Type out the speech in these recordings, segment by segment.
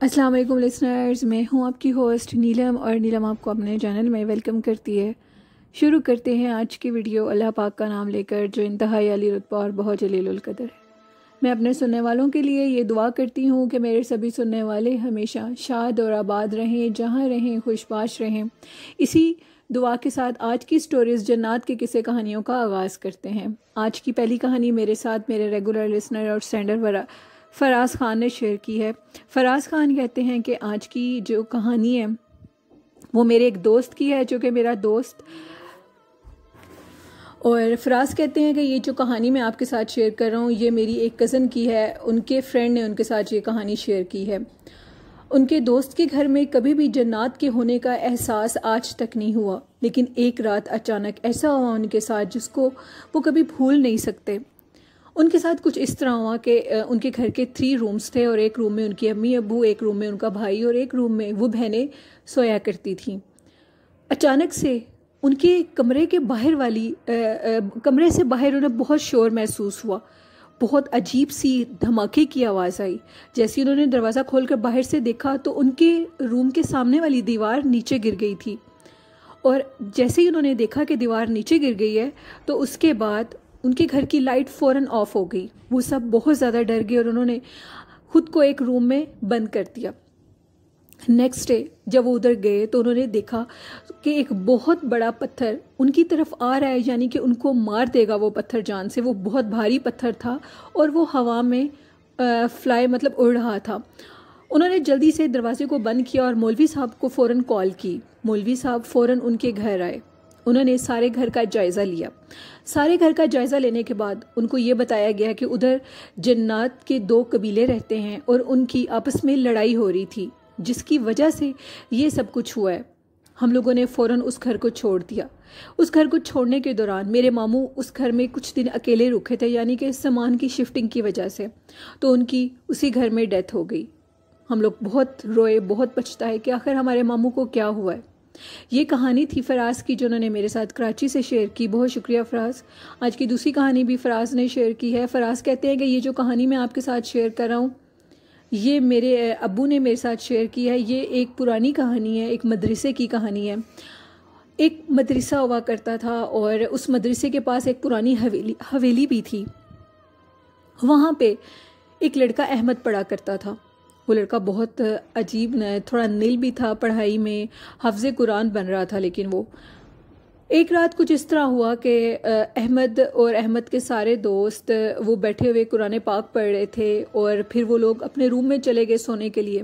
अस्सलाम वालेकुम लिसनर्स, मैं हूं आपकी होस्ट नीलम और नीलम आपको अपने चैनल में वेलकम करती है। शुरू करते हैं आज की वीडियो अल्लाह पाक का नाम लेकर जो इंतहाई अली रुतबा और बहुत जलीलुल कदर है। मैं अपने सुनने वालों के लिए ये दुआ करती हूँ कि मेरे सभी सुनने वाले हमेशा शाद और आबाद रहें, जहाँ रहें खुशबाश रहें। इसी दुआ के साथ आज की स्टोरीज़ जन्नत के किस्से कहानियों का आगाज़ करते हैं। आज की पहली कहानी मेरे साथ मेरे रेगुलर लिसनर और सेंडर फराज ख़ान ने शेयर की है। फराज ख़ान कहते हैं कि आज की जो कहानी है वो मेरे एक दोस्त की है जो कि मेरा दोस्त, और फराज कहते हैं कि ये जो कहानी मैं आपके साथ शेयर कर रहा हूँ ये मेरी एक कज़न की है। उनके फ्रेंड ने उनके साथ ये कहानी शेयर की है। उनके दोस्त के घर में कभी भी जन्नत के होने का एहसास आज तक नहीं हुआ, लेकिन एक रात अचानक ऐसा हुआ उनके साथ जिसको वो कभी भूल नहीं सकते। उनके साथ कुछ इस तरह हुआ कि उनके घर के 3 रूम्स थे और एक रूम में उनकी अम्मी अब्बू, एक रूम में उनका भाई और एक रूम में वो बहनें सोया करती थीं। अचानक से उनके कमरे के बाहर कमरे से बाहर उन्हें बहुत शोर महसूस हुआ। बहुत अजीब सी धमाके की आवाज़ आई। जैसे उन्होंने दरवाज़ा खोलकर बाहर से देखा तो उनके रूम के सामने वाली दीवार नीचे गिर गई थी, और जैसे ही उन्होंने देखा कि दीवार नीचे गिर गई है तो उसके बाद उनके घर की लाइट फ़ौरन ऑफ हो गई। वो सब बहुत ज़्यादा डर गए और उन्होंने खुद को एक रूम में बंद कर दिया। नेक्स्ट डे जब वो उधर गए तो उन्होंने देखा कि एक बहुत बड़ा पत्थर उनकी तरफ आ रहा है, यानी कि उनको मार देगा वो पत्थर जान से। वो बहुत भारी पत्थर था और वो हवा में उड़ रहा था। उन्होंने जल्दी से दरवाजे को बंद किया और मौलवी साहब को फ़ौरन कॉल की। मौलवी साहब फ़ौरन उनके घर आए। उन्होंने सारे घर का जायज़ा लिया। सारे घर का जायज़ा लेने के बाद उनको ये बताया गया कि उधर जन्नत के 2 कबीले रहते हैं और उनकी आपस में लड़ाई हो रही थी, जिसकी वजह से ये सब कुछ हुआ है। हम लोगों ने फ़ौरन उस घर को छोड़ दिया। उस घर को छोड़ने के दौरान मेरे मामू उस घर में कुछ दिन अकेले रुके थे, यानी कि सामान की शिफ्टिंग की वजह से, तो उनकी उसी घर में डेथ हो गई। हम लोग बहुत रोए, बहुत पछताए कि आखिर हमारे मामू को क्या हुआ है। ये कहानी थी फराज की जो उन्होंने मेरे साथ कराची से शेयर की। बहुत शुक्रिया फराज। आज की दूसरी कहानी भी फराज ने शेयर की है। फराज कहते हैं कि ये जो कहानी मैं आपके साथ शेयर कर रहा हूँ ये मेरे अब्बू ने मेरे साथ शेयर की है। ये एक पुरानी कहानी है, एक मदरसे की कहानी है। एक मदरसा हुआ करता था और उस मदरसे के पास एक पुरानी हवेली भी थी। वहाँ पे एक लड़का अहमद पढ़ा करता था। वो लड़का बहुत अजीब थोड़ा नील भी था, पढ़ाई में हफ्ज़ कुरान बन रहा था। लेकिन वो एक रात कुछ इस तरह हुआ कि अहमद और अहमद के सारे दोस्त वो बैठे हुए कुरान पाक पढ़ रहे थे और फिर वो लोग अपने रूम में चले गए सोने के लिए।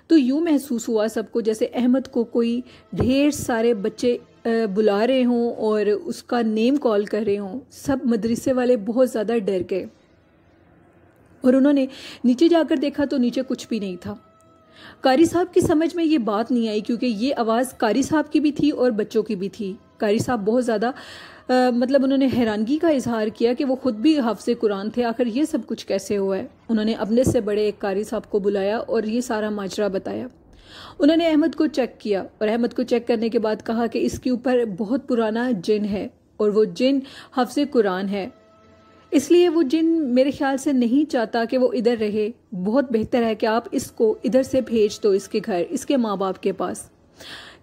तो यूँ महसूस हुआ सबको जैसे अहमद को कोई ढेर सारे बच्चे बुला रहे हों और उसका नेम कॉल कर रहे हों। सब मदरसे वाले बहुत ज़्यादा डर गए और उन्होंने नीचे जाकर देखा तो नीचे कुछ भी नहीं था। कारी साहब की समझ में ये बात नहीं आई क्योंकि ये आवाज़ कारी साहब की भी थी और बच्चों की भी थी। कारी साहब बहुत ज़्यादा उन्होंने हैरानगी का इजहार किया कि वो खुद भी हाफ़िज़ कुरान थे, आखिर ये सब कुछ कैसे हुआ है। उन्होंने अपने से बड़े एक कारी साहब को बुलाया और ये सारा माजरा बताया। उन्होंने अहमद को चेक किया और अहमद को चेक करने के बाद कहा कि इसके ऊपर बहुत पुराना जिन है और वो जिन हाफ़िज़ कुरान है, इसलिए वो जिन मेरे ख्याल से नहीं चाहता कि वो इधर रहे। बहुत बेहतर है कि आप इसको इधर से भेज दो इसके घर, इसके माँ बाप के पास,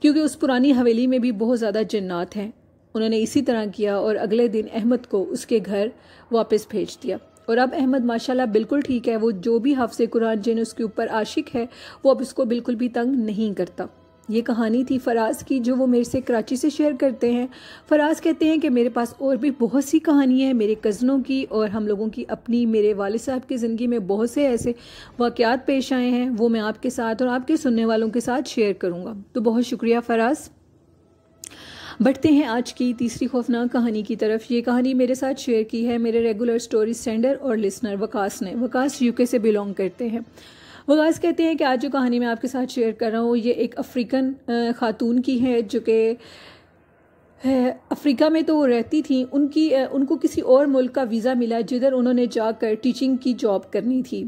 क्योंकि उस पुरानी हवेली में भी बहुत ज़्यादा जन्नात हैं। उन्होंने इसी तरह किया और अगले दिन अहमद को उसके घर वापस भेज दिया। और अब अहमद माशाल्लाह बिल्कुल ठीक है। वो जो भी हाफ़िज़ कुरान जिन उसके ऊपर आशिक है वो अब इसको बिल्कुल भी तंग नहीं करता। ये कहानी थी फराज की जो वो मेरे से कराची से शेयर करते हैं। फराज कहते हैं कि मेरे पास और भी बहुत सी कहानियाँ हैं मेरे कज़नों की और हम लोगों की अपनी। मेरे वालिद साहब की ज़िंदगी में बहुत से ऐसे वाक़यात पेश आए हैं, वो मैं आपके साथ और आपके सुनने वालों के साथ शेयर करूँगा। तो बहुत शुक्रिया फराज। बढ़ते हैं आज की तीसरी खौफनाक कहानी की तरफ। ये कहानी मेरे साथ शेयर की है मेरे रेगुलर स्टोरी सेंडर और लिसनर वकास ने। वकास यूके से बिलोंग करते हैं। वकास कहते हैं कि आज जो कहानी मैं आपके साथ शेयर कर रहा हूँ ये एक अफ्रीकन खातून की है जो कि अफ्रीका में तो वो रहती थी। उनको किसी और मुल्क का वीज़ा मिला जिधर उन्होंने जाकर टीचिंग की जॉब करनी थी।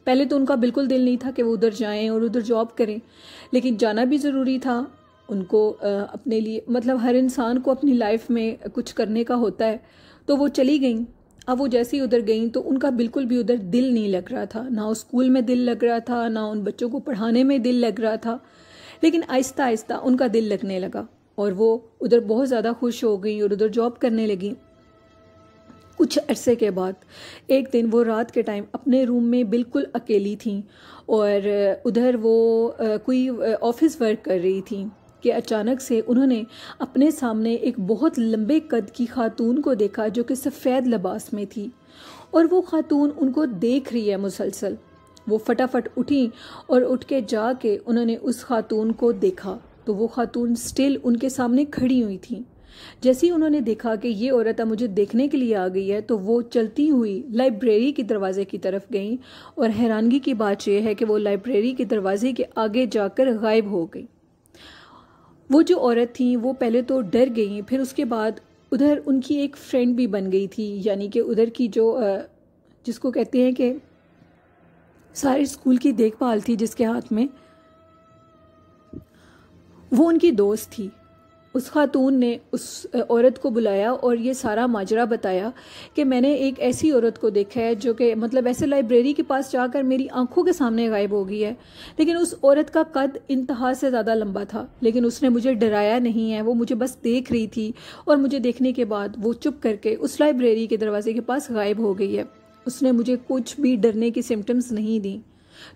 पहले तो उनका बिल्कुल दिल नहीं था कि वो उधर जाएं और उधर जॉब करें, लेकिन जाना भी ज़रूरी था उनको। अपने लिए हर इंसान को अपनी लाइफ में कुछ करने का होता है, तो वो चली गई अब वो जैसे ही उधर गई तो उनका बिल्कुल भी उधर दिल नहीं लग रहा था, ना उस स्कूल में दिल लग रहा था, ना उन बच्चों को पढ़ाने में दिल लग रहा था। लेकिन आहिस्ता आहिस्ता उनका दिल लगने लगा और वो उधर बहुत ज़्यादा खुश हो गई और उधर जॉब करने लगी। कुछ अरसे के बाद एक दिन वो रात के टाइम अपने रूम में बिल्कुल अकेली थी और उधर वो कोई ऑफिस वर्क कर रही थी कि अचानक से उन्होंने अपने सामने एक बहुत लंबे कद की खातून को देखा जो कि सफ़ेद लिबास में थी और वो खातून उनको देख रही है मुसलसल। वो फटाफट उठी और उठ के जाके उन्होंने उस खातून को देखा तो वो खातून स्टिल उनके सामने खड़ी हुई थी। जैसे ही उन्होंने देखा कि ये औरत मुझे देखने के लिए आ गई है तो वो चलती हुई लाइब्रेरी के दरवाजे की तरफ गई और हैरानगी की बात यह है कि वो लाइब्रेरी के दरवाजे के आगे जाकर गायब हो गई। वो जो औरत थी वो पहले तो डर गई, फिर उसके बाद उधर उनकी एक फ्रेंड भी बन गई थी, यानी कि उधर की जो जिसको कहते हैं कि सारे स्कूल की देखभाल थी जिसके हाथ में, वो उनकी दोस्त थी। उस खातून ने उस औरत को बुलाया और ये सारा माजरा बताया कि मैंने एक ऐसी औरत को देखा है जो कि मतलब ऐसे लाइब्रेरी के पास जाकर मेरी आंखों के सामने गायब हो गई है, लेकिन उस औरत का कद इंतहा से ज़्यादा लंबा था, लेकिन उसने मुझे डराया नहीं है, वो मुझे बस देख रही थी और मुझे देखने के बाद वो चुप करके उस लाइब्रेरी के दरवाजे के पास गायब हो गई है। उसने मुझे कुछ भी डरने की सिम्टम्स नहीं दी,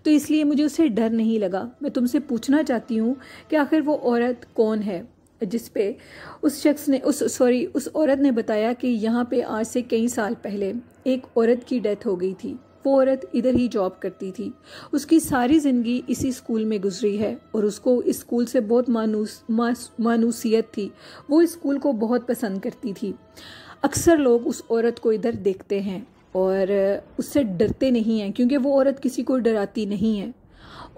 तो इसलिए मुझे उससे डर नहीं लगा। मैं तुमसे पूछना चाहती हूँ कि आखिर वो औरत कौन है जिस पे उस औरत ने बताया कि यहाँ पे आज से कई साल पहले एक औरत की डेथ हो गई थी। वो औरत इधर ही जॉब करती थी, उसकी सारी ज़िंदगी इसी स्कूल में गुजरी है और उसको इस स्कूल से बहुत मानूसियत थी। वो इस स्कूल को बहुत पसंद करती थी। अक्सर लोग उस औरत को इधर देखते हैं और उससे डरते नहीं हैं क्योंकि वो औरत किसी को डराती नहीं है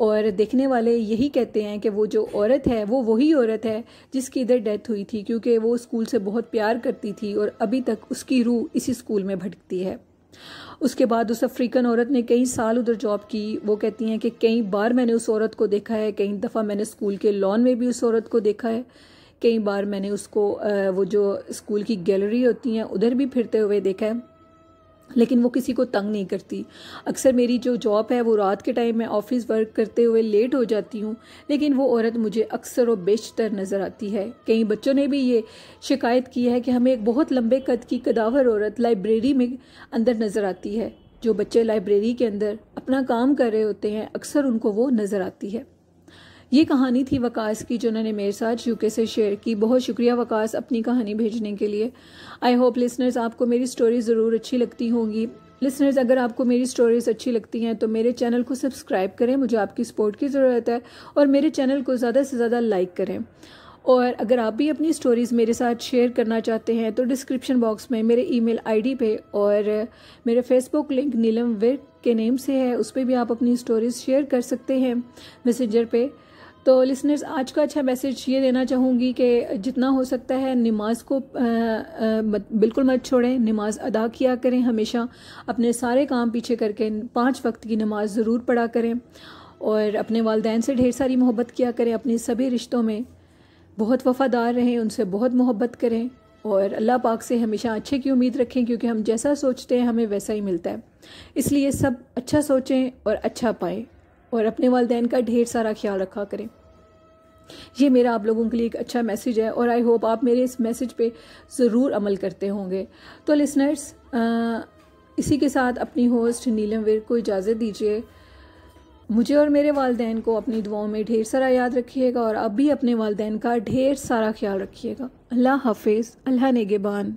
और देखने वाले यही कहते हैं कि वो जो औरत है वो वही औरत है जिसकी इधर डेथ हुई थी, क्योंकि वो स्कूल से बहुत प्यार करती थी और अभी तक उसकी रूह इसी स्कूल में भटकती है। उसके बाद उस अफ्रीकन औरत ने कई साल उधर जॉब की। वो कहती हैं कि कई बार मैंने उस औरत को देखा है, कई दफ़ा मैंने स्कूल के लॉन में भी उस औरत को देखा है, कई बार मैंने उसको वो जो स्कूल की गैलरी होती हैं उधर भी फिरते हुए देखा है, लेकिन वो किसी को तंग नहीं करती। अक्सर मेरी जो जॉब है वो रात के टाइम में ऑफिस वर्क करते हुए लेट हो जाती हूँ, लेकिन वो औरत मुझे अक्सर और बेशतर नज़र आती है। कई बच्चों ने भी ये शिकायत की है कि हमें एक बहुत लंबे कद की कदावर औरत लाइब्रेरी में अंदर नज़र आती है। जो बच्चे लाइब्रेरी के अंदर अपना काम कर रहे होते हैं अक्सर उनको वो नज़र आती है। ये कहानी थी वकास की जो उन्होंने मेरे साथ यूके से शेयर की। बहुत शुक्रिया वकास अपनी कहानी भेजने के लिए। आई होप लिसनर्स आपको मेरी स्टोरी ज़रूर अच्छी लगती होंगी। लिसनर्स अगर आपको मेरी स्टोरीज अच्छी लगती हैं तो मेरे चैनल को सब्सक्राइब करें, मुझे आपकी सपोर्ट की ज़रूरत है, और मेरे चैनल को ज़्यादा से ज़्यादा लाइक करें। और अगर आप भी अपनी स्टोरीज़ मेरे साथ शेयर करना चाहते हैं तो डिस्क्रिप्शन बॉक्स में मेरे ईमेल आईडी पे और मेरे फेसबुक लिंक नीलम विर्क के नेम से है, उस पर भी आप अपनी स्टोरीज़ शेयर कर सकते हैं मैसेंजर पे। तो लिसनर्स आज का अच्छा मैसेज ये देना चाहूँगी कि जितना हो सकता है नमाज को बिल्कुल मत छोड़ें, नमाज अदा किया करें हमेशा, अपने सारे काम पीछे करके 5 वक्त की नमाज ज़रूर पढ़ा करें और अपने वालिदैन से ढेर सारी मोहब्बत किया करें। अपने सभी रिश्तों में बहुत वफ़ादार रहें, उनसे बहुत मोहब्बत करें और अल्लाह पाक से हमेशा अच्छे की उम्मीद रखें, क्योंकि हम जैसा सोचते हैं हमें वैसा ही मिलता है। इसलिए सब अच्छा सोचें और अच्छा पाएँ और अपने वालिदैन का ढेर सारा ख्याल रखा करें। ये मेरा आप लोगों के लिए एक अच्छा मैसेज है और आई होप आप मेरे इस मैसेज पे ज़रूर अमल करते होंगे। तो लिसनर्स इसी के साथ अपनी होस्ट नीलम विर्क को इजाज़त दीजिए। मुझे और मेरे वालिदैन को अपनी दुआओं में ढेर सारा याद रखिएगा और आप भी अपने वालिदैन का ढेर सारा ख्याल रखिएगा। अल्लाह हाफिज़, अल्लाह नेगेबान।